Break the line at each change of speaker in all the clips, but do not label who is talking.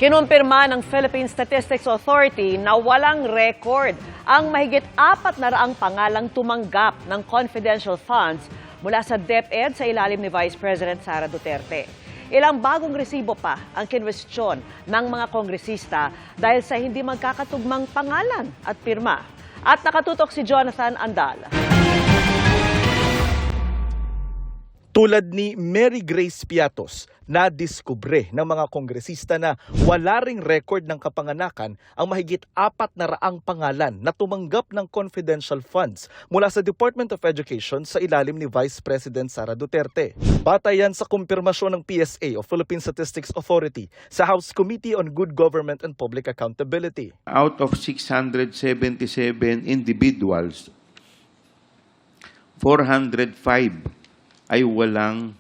Kinumpirma ng Philippine Statistics Authority na walang record ang mahigit 400 pangalang tumanggap ng confidential funds mula sa DepEd sa ilalim ni Vice President Sara Duterte. Ilang bagong resibo pa ang kinwestiyon ng mga kongresista dahil sa hindi magkakatugmang pangalan at pirma. At nakatutok si Jonathan Andal.
Tulad ni Mary Grace Piatos, nadiskubre ng mga kongresista na wala ring record ng kapanganakan ang mahigit 400 pangalan na tumanggap ng confidential funds mula sa Department of Education sa ilalim ni Vice President Sara Duterte. Batay yan sa kumpirmasyon ng PSA o Philippine Statistics Authority sa House Committee on Good Government and Public Accountability.
Out of 677 individuals, 405 ay walang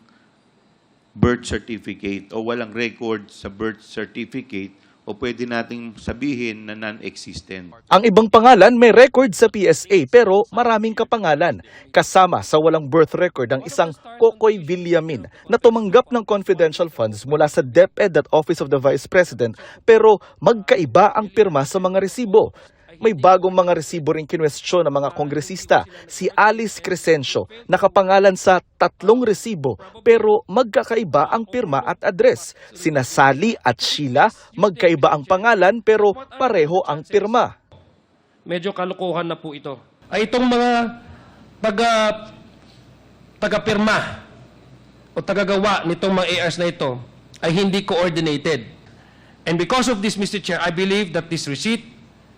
birth certificate o walang record sa birth certificate o pwede nating sabihin na non-existent.
Ang ibang pangalan may record sa PSA pero maraming kapangalan. Kasama sa walang birth record ang isang Kokoy Villamin na tumanggap ng confidential funds mula sa DepEd at Office of the Vice President pero magkaiba ang pirma sa mga resibo. May bagong mga resibo rin kinwestiyon ng mga kongresista. Si Alice Crescencio, nakapangalan sa 3 resibo pero magkakaiba ang pirma at address. Sina Sally at Sheila, magkaiba ang pangalan pero pareho ang pirma.
Medyo kalokohan na po ito. Ay itong mga taga-pirma o tagagawa nitong mga ARs na ito ay hindi coordinated. And because of this, Mr. Chair, I believe that this receipt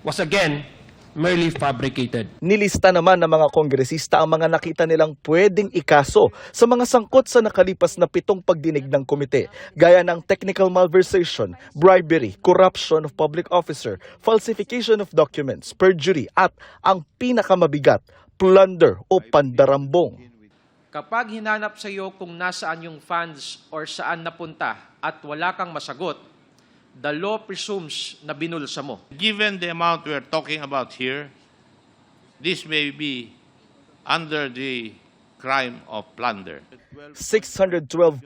was again merely fabricated.
Nilista naman ng mga kongresista ang mga nakita nilang pwedeng ikaso sa mga sangkot sa nakalipas na 7 pagdinig ng komite, gaya ng technical malversation, bribery, corruption of public officer, falsification of documents, perjury, at ang pinakamabigat, plunder o pandarambong.
Kapag hinanap sa iyo kung nasaan yung funds or saan napunta at wala kang masagot, the law presumes na binulsa mo.
Given the amount we are talking about here, this may be under the crime of plunder.
612.5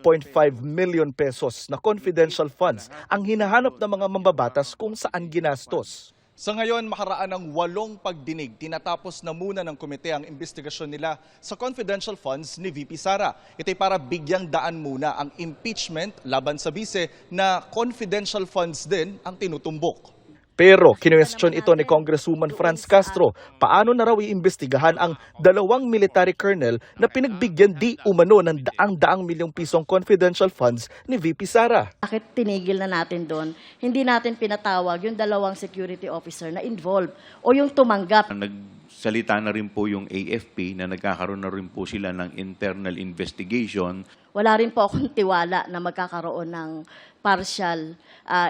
million pesos na confidential funds ang hinahanap ng mga mambabatas kung saan ginastos. Sa ngayon, makaraan ng 8 pagdinig, tinatapos na muna ng komite ang investigasyon nila sa confidential funds ni VP Sara. Ito'y para bigyang daan muna ang impeachment laban sa bise na confidential funds din ang tinutumbok. Pero kinwestiyon ito ni Congresswoman Franz Castro, paano na raw iimbestigahan ang 2 military colonel na pinagbigyan di umano ng daang-daang milyong pisong confidential funds ni VP Sara.
Bakit tinigil na natin doon? Hindi natin pinatawag yung 2 security officer na involved o yung tumanggap.
Nagsalita na rin po yung AFP na nagkakaroon na rin po sila ng internal investigation.
Wala rin po akong tiwala na magkakaroon ng partial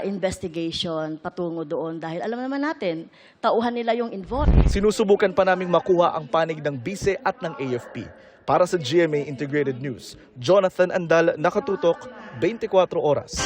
investigation patungo doon dahil alam naman natin, tauhan nila yung involved.
Sinusubukan pa naming makuha ang panig ng BISE at ng AFP. Para sa GMA Integrated News, Jonathan Andal, nakatutok, 24 oras.